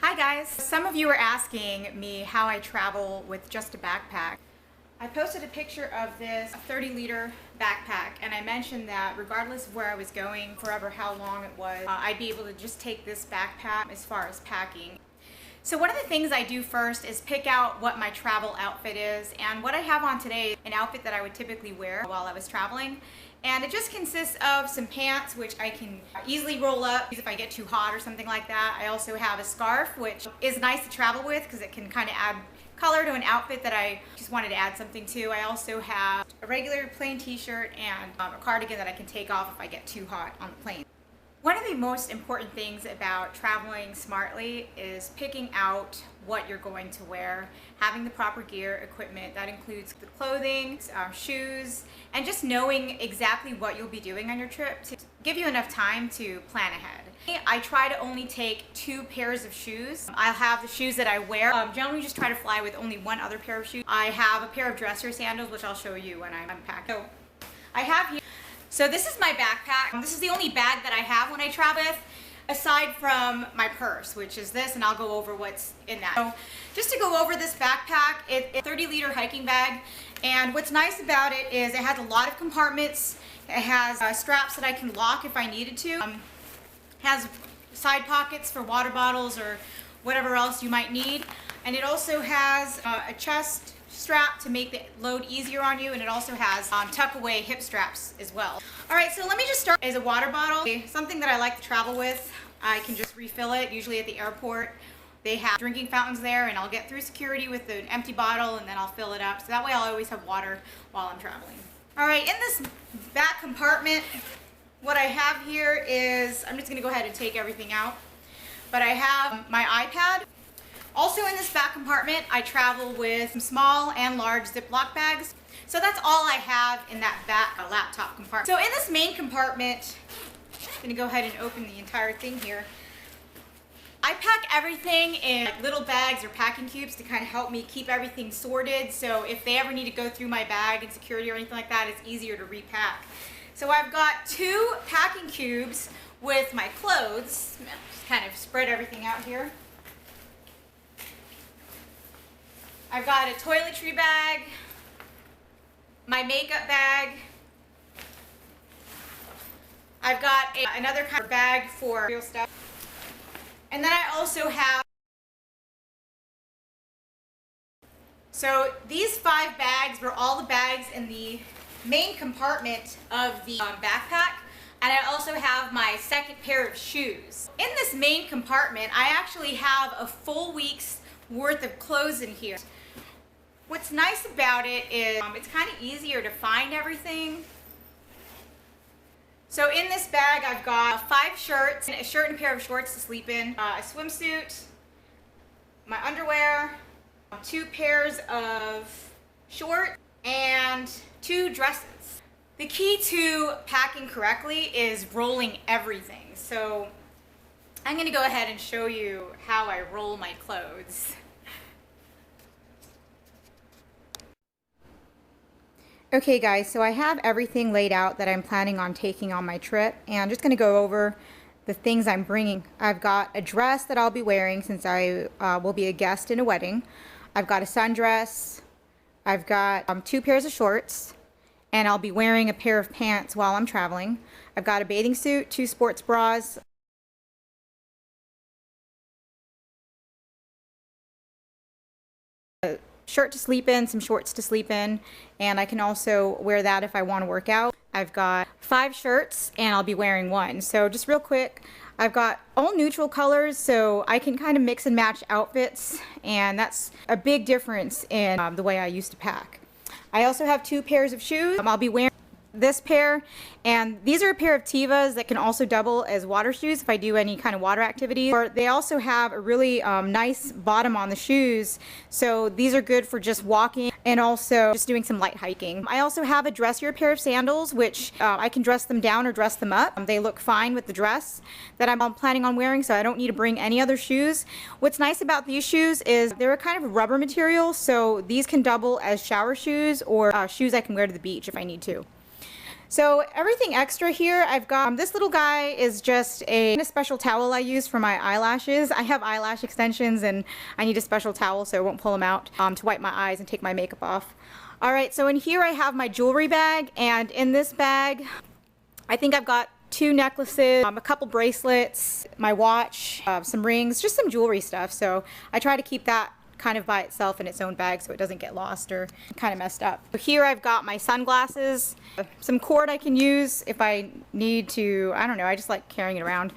Hi guys! Some of you are asking me how I travel with just a backpack. I posted a picture of this 30-liter backpack and I mentioned that regardless of where I was going, forever how long it was, I'd be able to just take this backpack as far as packing. So one of the things I do first is pick out what my travel outfit is, and what I have on today is an outfit that I would typically wear while I was traveling. And it just consists of some pants, which I can easily roll up if I get too hot or something like that. I also have a scarf, which is nice to travel with because it can kind of add color to an outfit that I just wanted to add something to. I also have a regular plain t-shirt and a cardigan that I can take off if I get too hot on the plane. One of the most important things about traveling smartly is picking out what you're going to wear, having the proper gear, equipment. That includes the clothing, shoes, and just knowing exactly what you'll be doing on your trip to give you enough time to plan ahead. I try to only take 2 pairs of shoes. I'll have the shoes that I wear. Generally just try to fly with only 1 other pair of shoes. I have a pair of dresser sandals, which I'll show you when I'm unpacking. So I have here. So this is my backpack. This is the only bag that I have when I travel with, aside from my purse, which is this, and I'll go over what's in that. So just to go over this backpack, it's a 30-liter hiking bag, and what's nice about it is it has a lot of compartments. It has straps that I can lock if I needed to. It has side pockets for water bottles or whatever else you might need, and it also has a chest strap to make the load easier on you, and it also has tuck away hip straps as well. Alright, so let me just start as a water bottle. Something that I like to travel with. I can just refill it, usually at the airport. They have drinking fountains there, and I'll get through security with an empty bottle and then I'll fill it up. So that way I'll always have water while I'm traveling. Alright, in this back compartment, what I have here is, I'm just going to go ahead and take everything out, but I have my iPad. Also in this back compartment, I travel with some small and large daPlaque bags. So that's all I have in that back laptop compartment. So in this main compartment, I'm going to go ahead and open the entire thing here. I pack everything in little bags or packing cubes to kind of help me keep everything sorted. So if they ever need to go through my bag in security or anything like that, it's easier to repack. So I've got 2 packing cubes with my clothes. Just kind of spread everything out here. I've got a toiletry bag, my makeup bag. I've got another kind of bag for real stuff. And then I also have, so these 5 bags were all the bags in the main compartment of the backpack. And I also have my second pair of shoes. In this main compartment, I actually have a full week's worth of clothes in here. What's nice about it is it's kind of easier to find everything. So in this bag I've got 5 shirts, a shirt and a pair of shorts to sleep in, a swimsuit, my underwear, 2 pairs of shorts, and 2 dresses. The key to packing correctly is rolling everything. So I'm going to go ahead and show you how I roll my clothes. Okay guys, so I have everything laid out that I'm planning on taking on my trip, and I'm just going to go over the things I'm bringing. I've got a dress that I'll be wearing since I will be a guest in a wedding. I've got a sundress. I've got 2 pairs of shorts, and I'll be wearing a pair of pants while I'm traveling. I've got a bathing suit, 2 sports bras, a shirt to sleep in, some shorts to sleep in, and I can also wear that if I want to work out. I've got 5 shirts and I'll be wearing 1. So just real quick, I've got all neutral colors so I can kind of mix and match outfits, and that's a big difference in the way I used to pack. I also have 2 pairs of shoes. I'll be wearing this pair, and these are a pair of Tevas that can also double as water shoes if I do any kind of water activities. Or they also have a really nice bottom on the shoes, so these are good for just walking and also just doing some light hiking. I also have a dressier pair of sandals, which I can dress them down or dress them up. They look fine with the dress that I'm planning on wearing, so I don't need to bring any other shoes. What's nice about these shoes is they're a kind of rubber material, so these can double as shower shoes or shoes I can wear to the beach if I need to. So everything extra here, I've got, this little guy is just a special towel I use for my eyelashes. I have eyelash extensions and I need a special towel so I won't pull them out to wipe my eyes and take my makeup off. Alright, so in here I have my jewelry bag, and in this bag I think I've got 2 necklaces, a couple bracelets, my watch, some rings, just some jewelry stuff. So I try to keep that kind of by itself in its own bag so it doesn't get lost or kind of messed up. So here I've got my sunglasses, some cord I can use if I need to. I don't know, I just like carrying it around.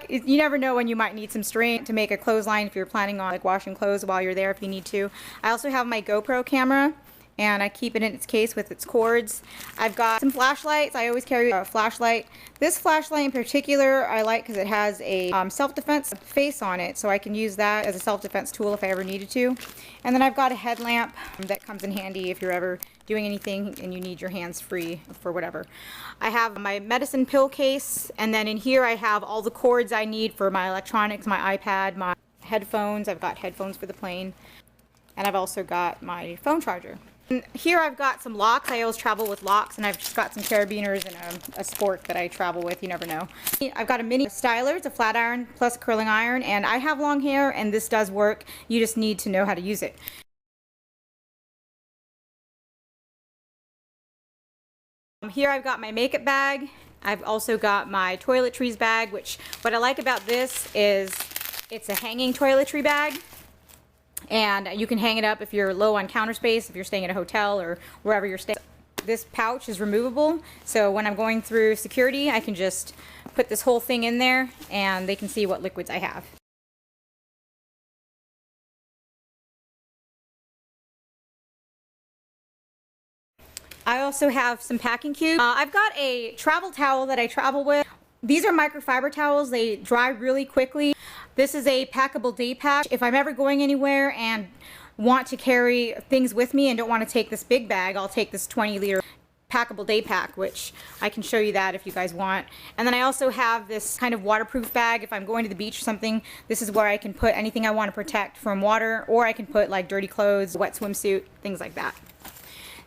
You never know when you might need some string to make a clothesline if you're planning on like washing clothes while you're there if you need to. I also have my Gopro camera, and I keep it in its case with its cords. I've got some flashlights. I always carry a flashlight. This flashlight in particular I like because it has a self-defense face on it, so I can use that as a self-defense tool if I ever needed to. And then I've got a headlamp that comes in handy if you're ever doing anything and you need your hands free for whatever. I have my medicine pill case, and then in here I have all the cords I need for my electronics, my iPad, my headphones. I've got headphones for the plane, and I've also got my phone charger. And here I've got some locks. I always travel with locks, and I've just got some carabiners and a sport that I travel with. You never know. I've got a mini styler. It's a flat iron plus a curling iron, and I have long hair and this does work. You just need to know how to use it. Here I've got my makeup bag. I've also got my Toiletries bag, which what I like about this is it's a hanging toiletry bag. And you can hang it up if you're low on counter space, if you're staying at a hotel or wherever you're staying. This pouch is removable, so when I'm going through security, I can just put this whole thing in there and they can see what liquids I have. I also have some packing cubes. I've got a travel towel that I travel with. These are microfiber towels. They dry really quickly. This is a packable daPlaque. If I'm ever going anywhere and want to carry things with me and don't want to take this big bag, I'll take this 20-liter packable daPlaque, which I can show you that if you guys want. And then I also have this kind of waterproof bag. If I'm going to the beach or something, this is where I can put anything I want to protect from water, or I can put like dirty clothes, wet swimsuit, things like that.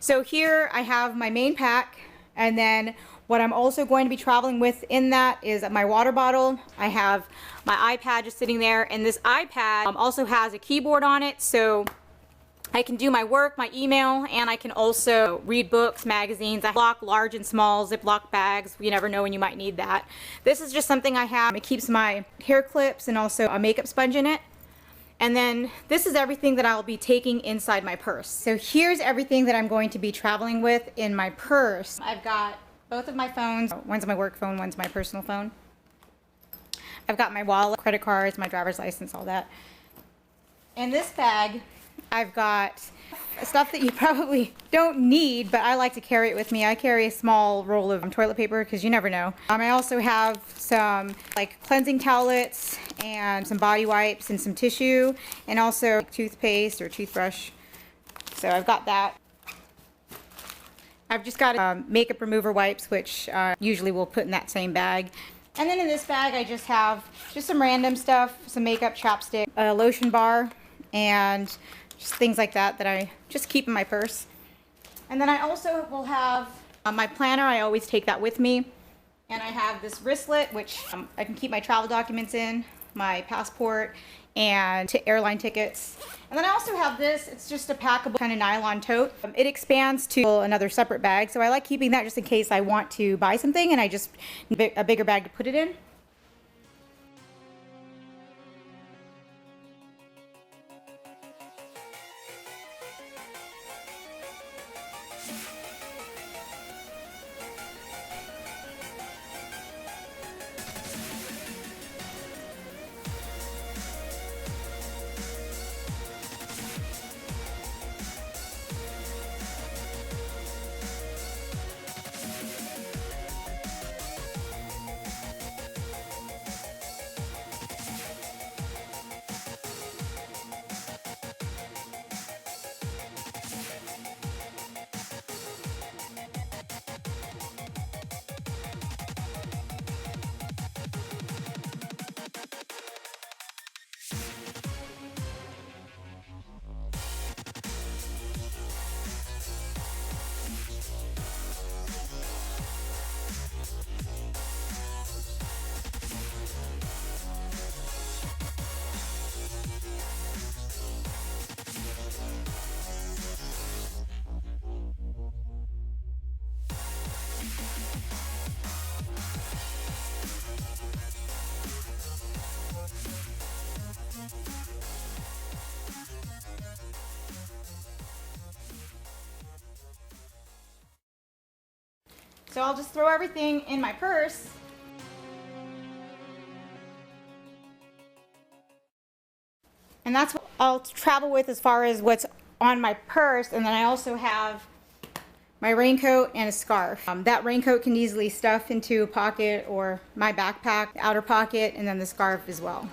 So here I have my main pack, and then what I'm also going to be traveling with in that is my water bottle. I have my iPad just sitting there, and this iPad also has a keyboard on it, so I can do my work, my email, and I can also read books, magazines. I block large and small Ziploc bags. You never know when you might need that. This is just something I have. It keeps my hair clips and also a makeup sponge in it. And then this is everything that I'll be taking inside my purse. So here's everything that I'm going to be traveling with in my purse. I've got both of my phones. One's my work phone, one's my personal phone. I've got my wallet, credit cards, my driver's license, all that. In this bag, I've got stuff that you probably don't need, but I like to carry it with me. I carry a small roll of toilet paper because you never know. I also have some like cleansing towelettes and some body wipes and some tissue, and also toothpaste or toothbrush. So I've got that. I've just got makeup remover wipes, which usually we'll put in that same bag. And then in this bag I just have just some random stuff, some makeup, chapstick, a lotion bar, and just things like that that I just keep in my purse. And then I also will have my planner. I always take that with me. And I have this wristlet, which I can keep my travel documents in, my passport, and airline tickets. And then I also have this. It's just a packable kind of nylon tote. It expands to another separate bag, so I like keeping that just in case I want to buy something and I just need a bigger bag to put it in. So I'll just throw everything in my purse. And that's what I'll travel with as far as what's on my purse. And then I also have my raincoat and a scarf. That raincoat can easily stuff into a pocket or my backpack, outer pocket, and then the scarf as well.